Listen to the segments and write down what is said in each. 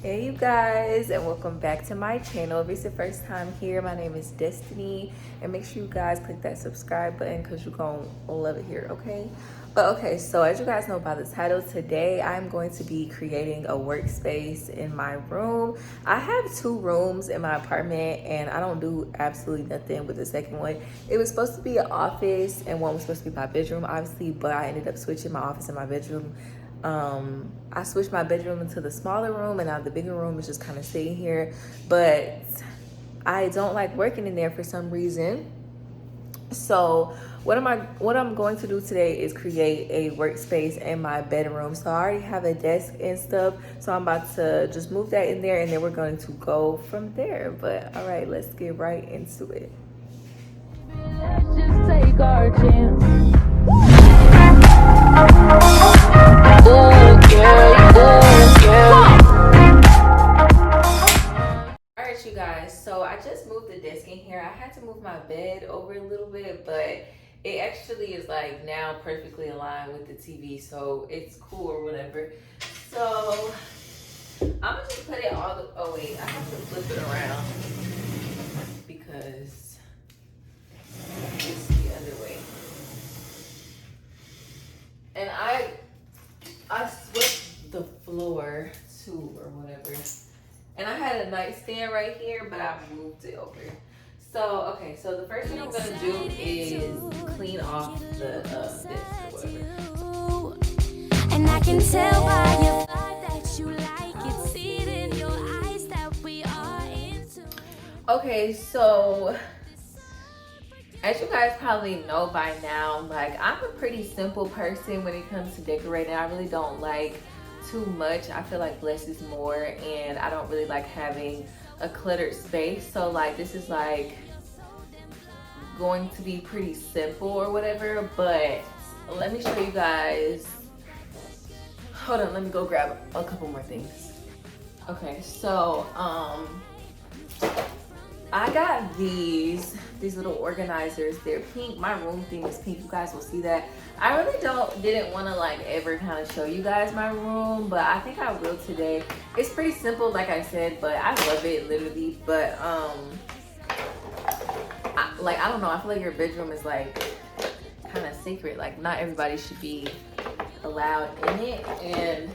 Hey you guys, and welcome back to my channel. If it's your first time here, my name is Destiny, and make sure you guys click that subscribe button because you're gonna love it here, okay? But okay, so as you guys know by the title, today I'm going to be creating a workspace in my room. I have 2 rooms in my apartment and I don't do absolutely nothing with the second one. It was supposed to be an office and one was supposed to be my bedroom, obviously, but I ended up switching my office and my bedroom. I switched my bedroom into the smaller room, and now the bigger room is just kind of sitting here, but I don't like working in there for some reason. So what I'm going to do today is create a workspace in my bedroom. So I already have a desk and stuff, so I'm about to just move that in there and then we're going to go from there. But all right, let's get right into it. Let's just take our chance. Alright you guys, so I just moved the desk in here. I had to move my bed over a little bit, but it actually is like now perfectly aligned with the TV, so it's cool or whatever. So I'm gonna just put it all the, oh wait, I have to flip it around because it's the other way. And I swept the floor too or whatever. And I had a nightstand right here, but I moved it over. So, okay, so the first thing I'm gonna do is clean off the desk or whatever. And I can tell by your vibe that you like it. See it in your eyes that we are into. Okay, so as you guys probably know by now, like I'm a pretty simple person when it comes to decorating. I really don't like too much. I feel like less is more, and I don't really like having a cluttered space. So like this is like going to be pretty simple or whatever, but let me show you guys. Hold on, let me go grab a couple more things. Okay, so I got these little organizers. They're pink. My room theme is pink. You guys will see that. I really didn't want to like ever kind of show you guys my room, but I think I will today. It's pretty simple, like I said, but I love it literally. But I don't know. I feel like your bedroom is like kind of sacred. Like not everybody should be allowed in it, and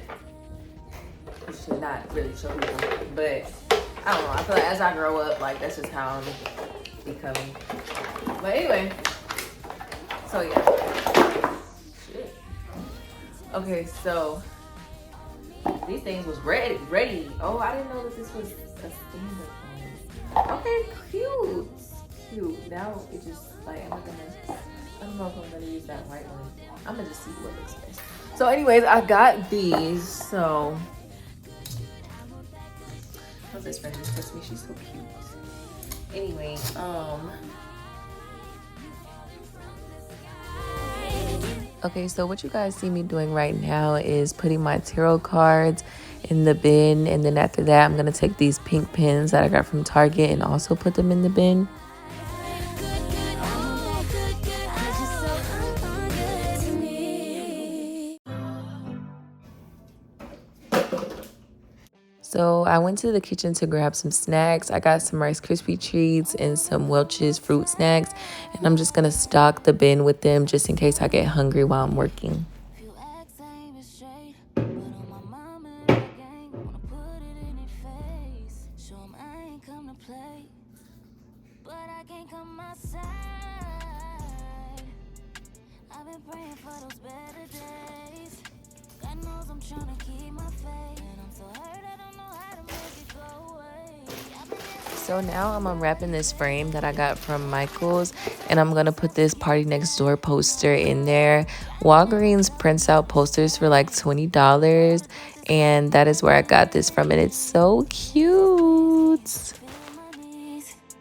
you should not really show people. But I don't know. I feel like as I grow up, like that's just how I'm becoming. But anyway, so yeah. Shit. Okay, so these things was ready. Oh, I didn't know that this was a stand-up one. Okay, cute. Now it just like I don't know if I'm gonna use that white one. I'm gonna just see what looks best. So anyways, I got these. So my best friend just kissed me. She's so cute. Anyway, okay, so what you guys see me doing right now is putting my tarot cards in the bin, and then after that I'm gonna take these pink pins that I got from Target and also put them in the bin. So I went to the kitchen to grab some snacks. I got some Rice Krispie treats and some Welch's fruit snacks, and I'm just gonna stock the bin with them just in case I get hungry while I'm working. So now I'm unwrapping this frame that I got from Michael's, and I'm gonna put this Party Next Door poster in there. Walgreens prints out posters for like $20, and that is where I got this from, and it's so cute.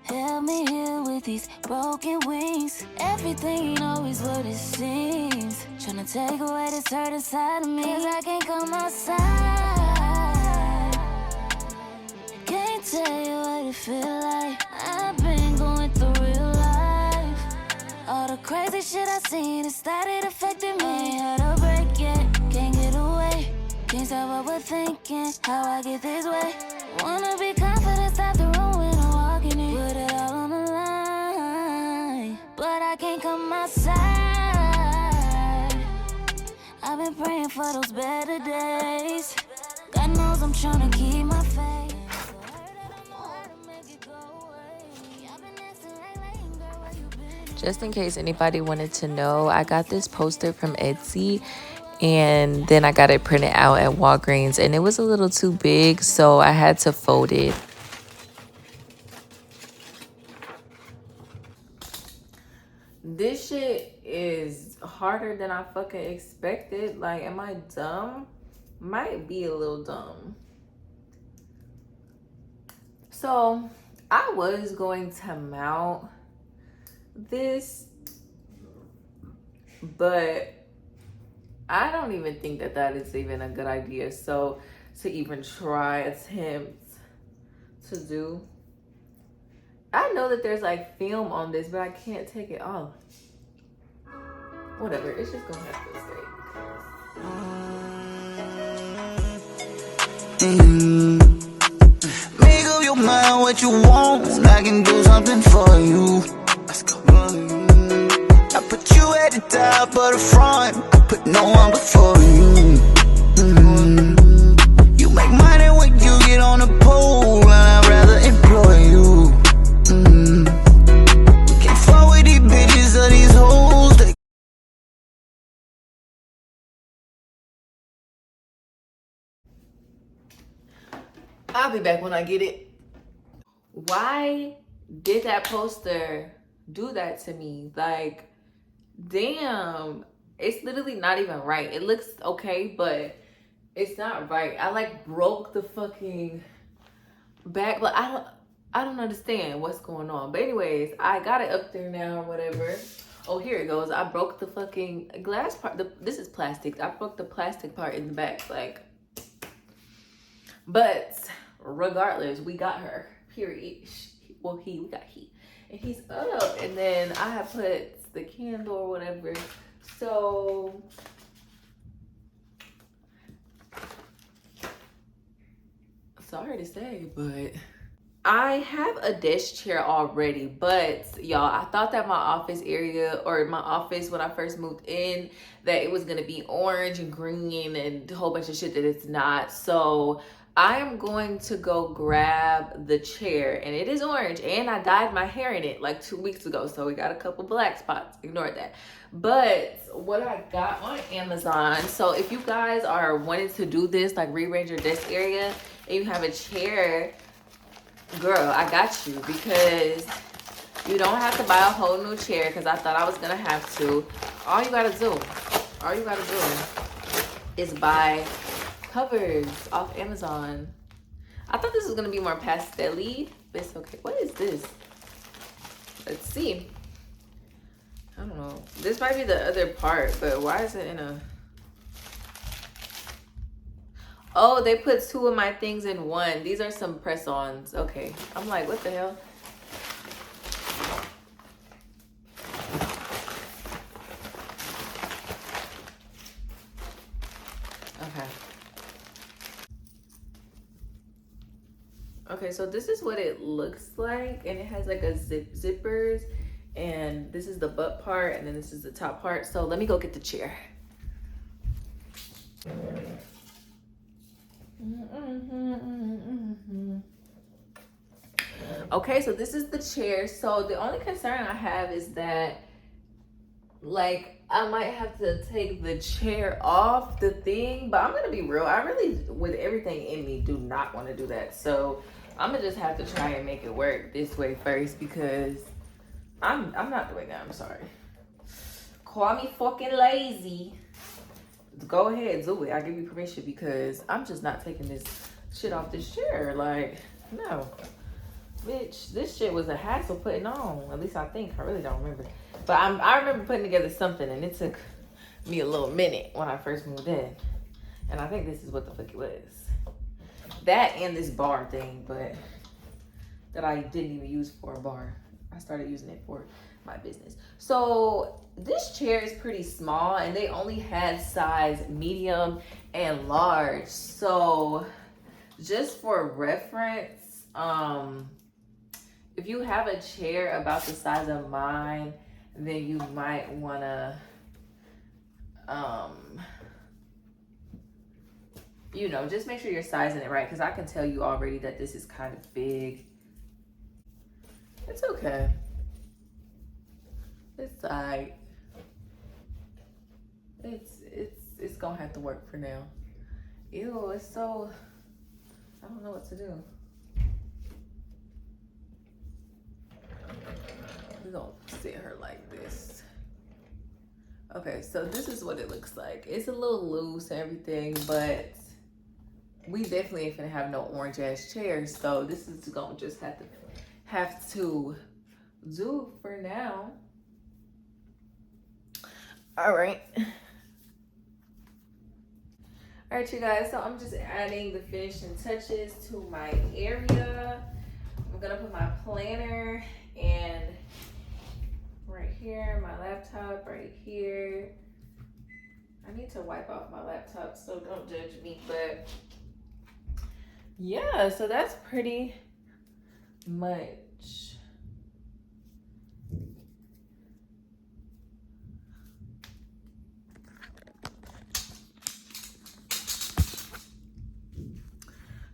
Help me heal with these broken wings. Everything ain't always what it seems. Tryna take away this hurt inside of me, 'cause I can't come outside. Can't tell you what it feel like. I've been going through real life. All the crazy shit I seen, it started affecting me. Had a break yet, can't get away. Can't Is that what we're thinking? How I get this way? Wanna be confident, stop the room when I'm walking in. Put it all on the line, but I can't come outside. I've been praying for those better days. God knows I'm trying to keep my faith. Just in case anybody wanted to know, I got this poster from Etsy and then I got it printed out at Walgreens and it was a little too big, so I had to fold it. This shit is harder than I fucking expected. Like, am I dumb? Might be a little dumb. So I was going to mount this, but I don't even think that that is even a good idea. So to even attempt to do, I know that there's like film on this, but I can't take it off. Whatever, it's just gonna have to stay. Make up your mind what you want, and I can do something for you. Let's go. I put you at the top of the front, I put no one before you. You make money when you get on the pole, and I'd rather employ you. Can't fall with these bitches or these hoes. I'll be back when I get it. Why did that poster do that to me? Like, damn, it's literally not even right. It looks okay, but it's not right. I like broke the fucking back. Like, I don't understand what's going on. But anyways, I got it up there now or whatever. Oh, here it goes. I broke the fucking glass part. This is plastic. I broke the plastic part in the back. Like, but regardless, we got her. Period. Well, we got he. And he's up. And then I have put the candle or whatever. So sorry to say, but I have a desk chair already, but y'all, I thought that my office area, or my office when I first moved in, that it was gonna be orange and green and a whole bunch of shit that it's not. So I am going to go grab the chair, and it is orange, and I dyed my hair in it like 2 weeks ago, so we got a couple black spots. Ignore that. But what I got on Amazon, so if you guys are wanting to do this, like rearrange your desk area, and you have a chair, girl, I got you, because you don't have to buy a whole new chair, because I thought I was gonna have to. All you gotta do is buy covers off Amazon. I thought this was gonna be more pastel-y, but it's okay. What is this? Let's see. I don't know. This might be the other part, but why is it in a... Oh, they put 2 of my things in one. These are some press-ons. Okay. I'm like, what the hell? Okay. Okay, so this is what it looks like, and it has like a zippers, and this is the butt part, and then this is the top part. So let me go get the chair. Okay, so this is the chair. So the only concern I have is that, like, I might have to take the chair off the thing, but I'm gonna be real, I really, with everything in me, do not want to do that. So I'm gonna just have to try and make it work this way first, because I'm not doing that. I'm sorry. Call me fucking lazy. Go ahead, do it. I give you permission, because I'm just not taking this shit off this chair. Like, no. Bitch, this shit was a hassle putting on. At least I think. I really don't remember. But I remember putting together something, and it took me a little minute when I first moved in. And I think this is what the fuck it was. That and this bar thing, but that I didn't even use for a bar. I started using it for my business. So this chair is pretty small and they only had size medium and large. So just for reference, if you have a chair about the size of mine, then you might wanna you know, just make sure you're sizing it right, because I can tell you already that this is kind of big. It's okay. It's alright. It's gonna have to work for now. Ew, it's so, I don't know what to do. We're gonna sit her like this. Okay, so this is what it looks like. It's a little loose and everything, but we definitely ain't finna have no orange ass chairs, so this is gonna just have to do for now. All right. All right, you guys, so I'm just adding the finishing touches to my area. I'm gonna put my planner and right here, my laptop right here. I need to wipe off my laptop, so don't judge me, but yeah, so that's pretty much.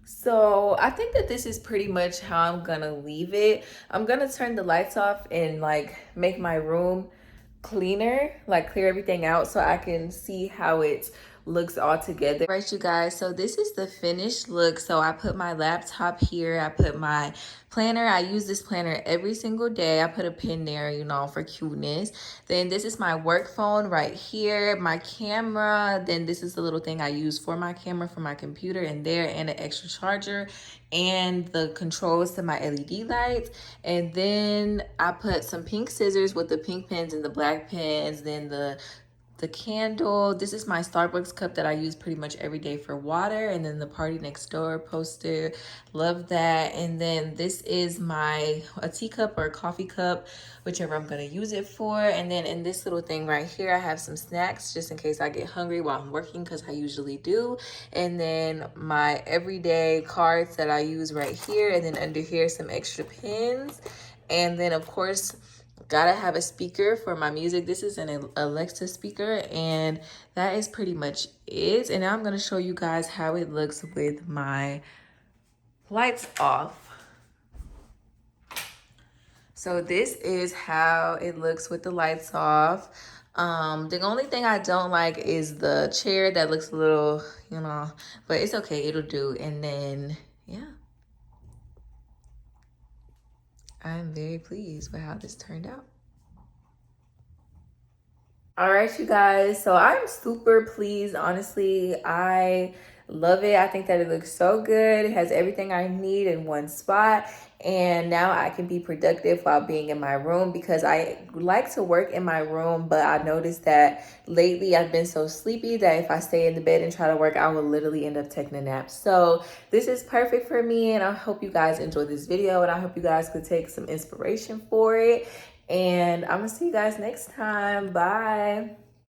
So I think that this is pretty much how I'm gonna leave it. I'm gonna turn the lights off and like make my room cleaner, like clear everything out so I can see how it looks all together. Right, you guys, so this is the finished look. So I put my laptop here, I put my planner. I use this planner every single day. I put a pin there, you know, for cuteness. Then this is my work phone right here, my camera. Then this is the little thing I use for my camera, for my computer in there, and an extra charger and the controls to my LED lights. And then I put some pink scissors with the pink pins and the black pins, then the candle. This is my Starbucks cup that I use pretty much every day for water, and then the Party Next Door poster, love that. And then this is a teacup or a coffee cup, whichever I'm gonna use it for. And then in this little thing right here, I have some snacks just in case I get hungry while I'm working, because I usually do. And then my everyday cards that I use right here, and then under here some extra pins. And then of course, gotta have a speaker for my music. This is an Alexa speaker, and that is pretty much it. And now I'm gonna show you guys how it looks with my lights off. So this is how it looks with the lights off. The only thing I don't like is the chair that looks a little, you know, but it's okay, it'll do. And then, yeah. I'm very pleased with how this turned out. All right, you guys, so I'm super pleased. Honestly, I love it. I think that it looks so good. It has everything I need in one spot. And now I can be productive while being in my room, because I like to work in my room, but I noticed that lately I've been so sleepy that if I stay in the bed and try to work, I will literally end up taking a nap. So this is perfect for me, and I hope you guys enjoyed this video, and I hope you guys could take some inspiration for it. And I'm gonna see you guys next time. Bye.